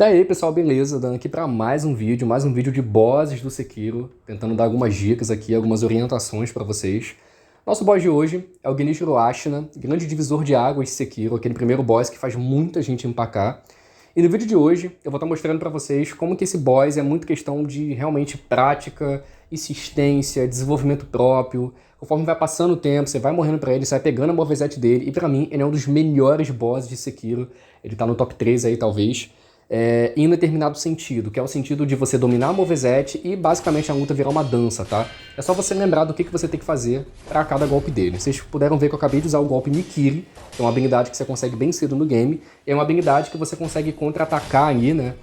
Daí, pessoal, beleza? Dando aqui para mais um vídeo de bosses do Sekiro, tentando dar algumas dicas aqui, algumas orientações para vocês. Nosso boss de hoje é o Genichiro Ashina, grande divisor de águas de Sekiro, aquele primeiro boss que faz muita gente empacar. E no vídeo de hoje eu vou estar mostrando para vocês como que esse boss é muito questão de realmente prática, insistência, desenvolvimento próprio. Conforme vai passando o tempo, você vai morrendo pra ele, você vai pegando a moveset dele, e pra mim ele é um dos melhores bosses de Sekiro. Ele tá no top 3 aí, talvez. Em um determinado sentido, que é o sentido de você dominar a moveset e basicamente a luta virar uma dança, tá? É só você lembrar do que você tem que fazer para cada golpe dele. Vocês puderam ver que eu acabei de usar o golpe Mikiri, que é uma habilidade que você consegue bem cedo no game, e é uma habilidade que você consegue contra-atacar aí, né?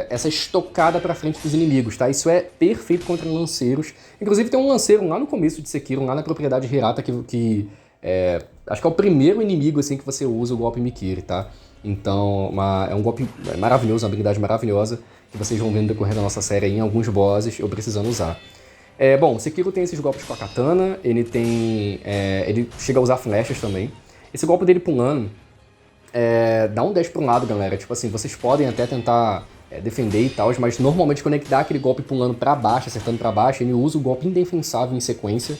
Essa estocada pra frente dos inimigos, tá? Isso é perfeito contra lanceiros. Inclusive tem um lanceiro lá no começo de Sekiro, lá na propriedade Hirata, acho que é o primeiro inimigo assim que você usa o golpe Mikiri, tá? Então, é um golpe maravilhoso, uma habilidade maravilhosa, que vocês vão ver no decorrer da nossa série aí, em alguns bosses, eu precisando usar. Bom, Sekiro tem esses golpes com a katana, ele chega a usar flechas também. Esse golpe dele pulando, dá um dash para um lado, galera. Tipo assim, vocês podem até tentar defender e tal, mas normalmente quando ele dá aquele golpe pulando para baixo, acertando para baixo, ele usa o golpe indefensável em sequência.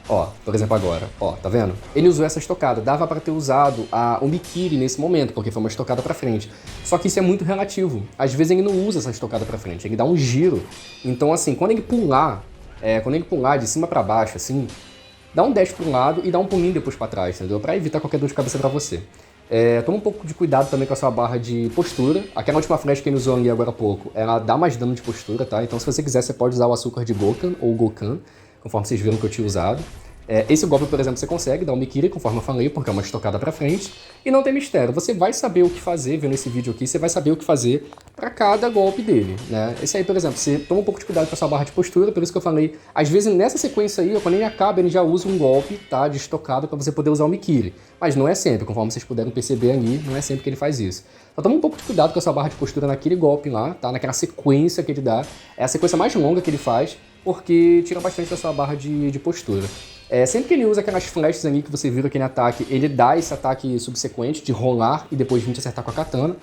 Ó, por exemplo agora, ó, tá vendo? Ele usou essa estocada, dava para ter usado o Mikiri nesse momento, porque foi uma estocada para frente. Só que isso é muito relativo. Às vezes ele não usa essa estocada para frente, ele dá um giro. Então assim, quando ele pular de cima para baixo, assim, dá um dash para um lado e dá um pulinho depois para trás, entendeu? Para evitar qualquer dor de cabeça para você. Toma um pouco de cuidado também com a sua barra de postura. Aquela última flecha que ele usou ali agora há pouco, ela dá mais dano de postura, tá? Então se você quiser, você pode usar o açúcar de Gokan ou Gokan, conforme vocês viram que eu tinha usado. Esse golpe, por exemplo, você consegue dar um Mikiri, conforme eu falei, porque é uma estocada pra frente. E não tem mistério, você vai saber o que fazer, vendo esse vídeo aqui, você vai saber o que fazer pra cada golpe dele, né? Esse aí, por exemplo, você toma um pouco de cuidado com a sua barra de postura, por isso que eu falei, às vezes nessa sequência aí, quando ele acaba, ele já usa um golpe, tá, de estocada pra você poder usar o Mikiri. Mas não é sempre, conforme vocês puderam perceber ali, não é sempre que ele faz isso. Então toma um pouco de cuidado com a sua barra de postura naquele golpe lá, tá, naquela sequência que ele dá. É a sequência mais longa que ele faz, porque tira bastante da sua barra de postura. Sempre que ele usa aquelas flechas ali que você viu aquele ataque, ele dá esse ataque subsequente de rolar e depois vir te acertar com a katana.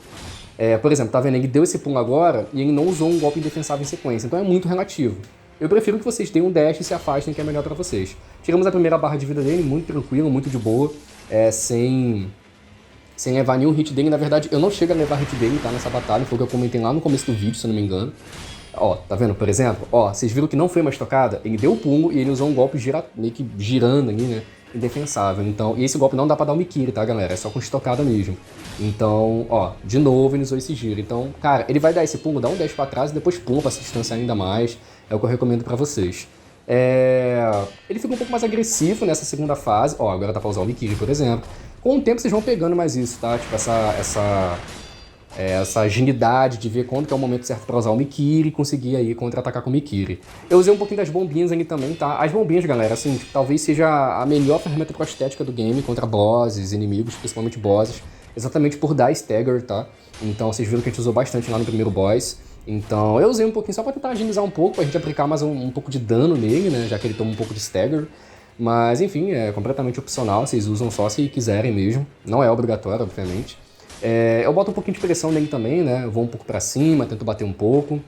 Por exemplo, tá vendo? Ele deu esse pulo agora e ele não usou um golpe indefensável em sequência, então é muito relativo. Eu prefiro que vocês deem um dash e se afastem, que é melhor pra vocês. Tiramos a primeira barra de vida dele, muito tranquilo, muito de boa, sem levar nenhum hit dele. Na verdade, eu não chego a levar hit dele, tá, nessa batalha, foi o que eu comentei lá no começo do vídeo, se eu não me engano. Ó, tá vendo, por exemplo? Ó, vocês viram que não foi uma estocada? Ele deu o pulo e ele usou um golpe meio que girando ali, né? Indefensável. Então, e esse golpe não dá pra dar o Mikiri, tá, galera? É só com estocada mesmo. Então, ó, de novo ele usou esse giro. Então, cara, ele vai dar esse pulo, dá um dash pra trás e depois pula pra se distanciar ainda mais. É o que eu recomendo pra vocês. Ele fica um pouco mais agressivo nessa segunda fase. Ó, agora tá pra usar o Mikiri, por exemplo. Com o tempo vocês vão pegando mais isso, tá? Tipo, essa agilidade de ver quando que é o momento certo para usar o Mikiri e conseguir aí contra-atacar com o Mikiri. Eu usei um pouquinho das bombinhas ali também, tá? As bombinhas, galera, assim, tipo, talvez seja a melhor ferramenta prostética do game contra bosses, inimigos, principalmente bosses, exatamente por dar stagger, tá? Então vocês viram que a gente usou bastante lá no primeiro boss. Então eu usei um pouquinho só para tentar agilizar um pouco, pra gente aplicar mais um pouco de dano nele, né? Já que ele toma um pouco de stagger. Mas enfim, é completamente opcional, vocês usam só se quiserem mesmo. Não é obrigatório, obviamente. Eu boto um pouquinho de pressão nele também, né? Eu vou um pouco pra cima, tento bater um pouco.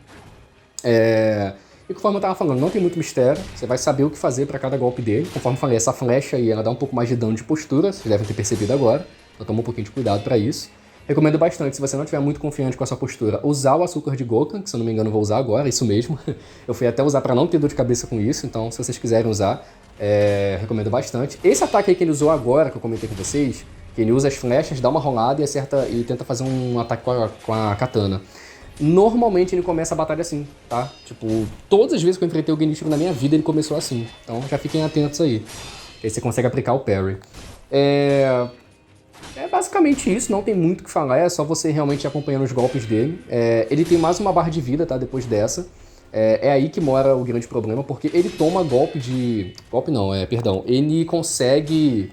E conforme eu tava falando, não tem muito mistério. Você vai saber o que fazer pra cada golpe dele. Conforme eu falei, essa flecha aí, ela dá um pouco mais de dano de postura. Vocês devem ter percebido agora. Então toma um pouquinho de cuidado pra isso. Recomendo bastante, se você não estiver muito confiante com a sua postura, usar o açúcar de Gokan, que se eu não me engano eu vou usar agora, isso mesmo. Eu fui até usar pra não ter dor de cabeça com isso, então se vocês quiserem usar, recomendo bastante. Esse ataque aí que ele usou agora, que eu comentei com vocês, que ele usa as flechas, dá uma rolada e acerta e tenta fazer um ataque com a katana. Normalmente ele começa a batalha assim, tá? Tipo, todas as vezes que eu enfrentei o Genichiro na minha vida, ele começou assim. Então já fiquem atentos aí. Aí você consegue aplicar o parry. É basicamente isso, não tem muito o que falar, é só você realmente ir acompanhando os golpes dele. Ele tem mais uma barra de vida, tá? Depois dessa. É aí que mora o grande problema, porque ele toma golpe de... Golpe não, perdão. Ele consegue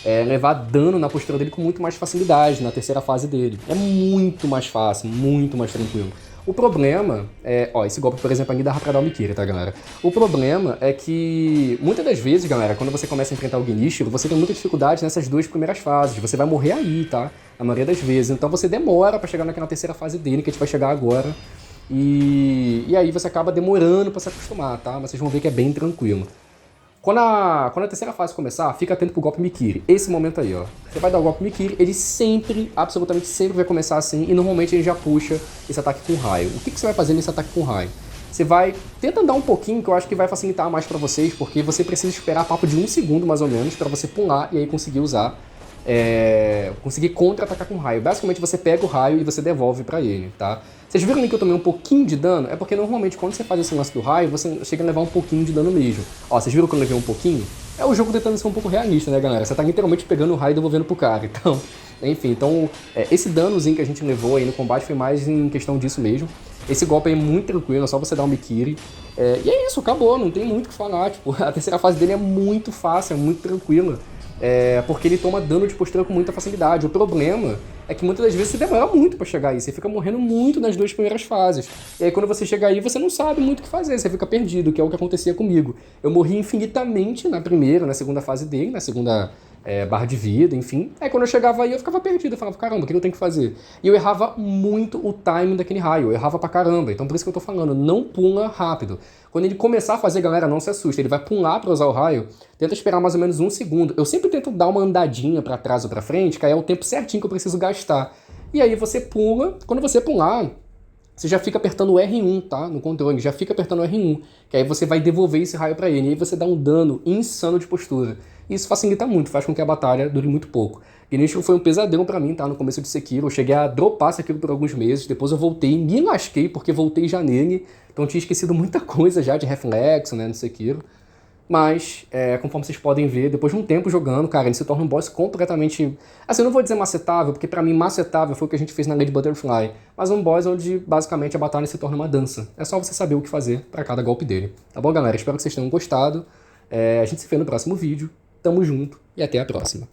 levar dano na postura dele com muito mais facilidade na terceira fase dele. É muito mais fácil, muito mais tranquilo. O problema é... Ó, esse golpe, por exemplo, ainda dá pra dar o Mikiri, tá, galera? O problema é que, muitas das vezes, galera, quando você começa a enfrentar o Genichiro, você tem muita dificuldade nessas duas primeiras fases. Você vai morrer aí, tá? A maioria das vezes. Então você demora pra chegar naquela terceira fase dele, que a gente vai chegar agora. E aí você acaba demorando pra se acostumar, tá? Mas vocês vão ver que é bem tranquilo. Quando a terceira fase começar, fica atento pro golpe Mikiri. Esse momento aí, ó. Você vai dar o golpe Mikiri, ele sempre, absolutamente sempre vai começar assim, e normalmente ele já puxa esse ataque com raio. O que você vai fazer nesse ataque com raio? Você vai... Tenta andar um pouquinho, que eu acho que vai facilitar mais pra vocês, porque você precisa esperar papo de 1 segundo, mais ou menos, pra você pular e aí conseguir usar... conseguir contra-atacar com raio. Basicamente você pega o raio e você devolve pra ele, tá? Vocês viram ali que eu tomei um pouquinho de dano? É porque normalmente quando você faz esse lance do raio, você chega a levar um pouquinho de dano mesmo. Ó, vocês viram que eu levei um pouquinho? É o jogo tentando ser um pouco realista, né, galera? Você tá literalmente pegando o raio e devolvendo pro cara, então... Enfim, então esse danozinho que a gente levou aí no combate foi mais em questão disso mesmo. Esse golpe aí é muito tranquilo, é só você dar um Mikiri. E é isso, acabou, não tem muito o que falar. Tipo, a terceira fase dele é muito fácil, é muito tranquila. Porque ele toma dano de postura com muita facilidade. O problema é que muitas das vezes você demora muito pra chegar aí, você fica morrendo muito nas duas primeiras fases. E aí quando você chega aí, você não sabe muito o que fazer, você fica perdido, que é o que acontecia comigo. Eu morri infinitamente na primeira, na segunda fase dele, na segunda barra de vida, enfim. Aí quando eu chegava aí, eu ficava perdido, eu falava, caramba, o que eu tenho que fazer? E eu errava muito o timing daquele raio, eu errava pra caramba. Então por isso que eu tô falando, não pula rápido. Quando ele começar a fazer, galera, não se assusta, ele vai pular pra usar o raio, tenta esperar mais ou menos 1 segundo. Eu sempre tento dar uma andadinha pra trás ou pra frente, que aí é o tempo certinho que eu preciso gastar. E aí você pula, quando você pular, você já fica apertando o R1, tá? No controle, já fica apertando o R1, que aí você vai devolver esse raio pra ele, e aí você dá um dano insano de postura. Isso facilita muito, faz com que a batalha dure muito pouco. Genichiro foi um pesadelo pra mim, tá? No começo de Sekiro, eu cheguei a dropar Sekiro por alguns meses, depois eu voltei, me lasquei porque voltei já nele, então tinha esquecido muita coisa já de reflexo, né, no Sekiro. Mas, conforme vocês podem ver, depois de um tempo jogando, cara, ele se torna um boss completamente... Assim, eu não vou dizer macetável, porque pra mim macetável foi o que a gente fez na Lady Butterfly, mas um boss onde, basicamente, a batalha se torna uma dança. É só você saber o que fazer pra cada golpe dele. Tá bom, galera? Espero que vocês tenham gostado. A gente se vê no próximo vídeo. Tamo junto e até a próxima.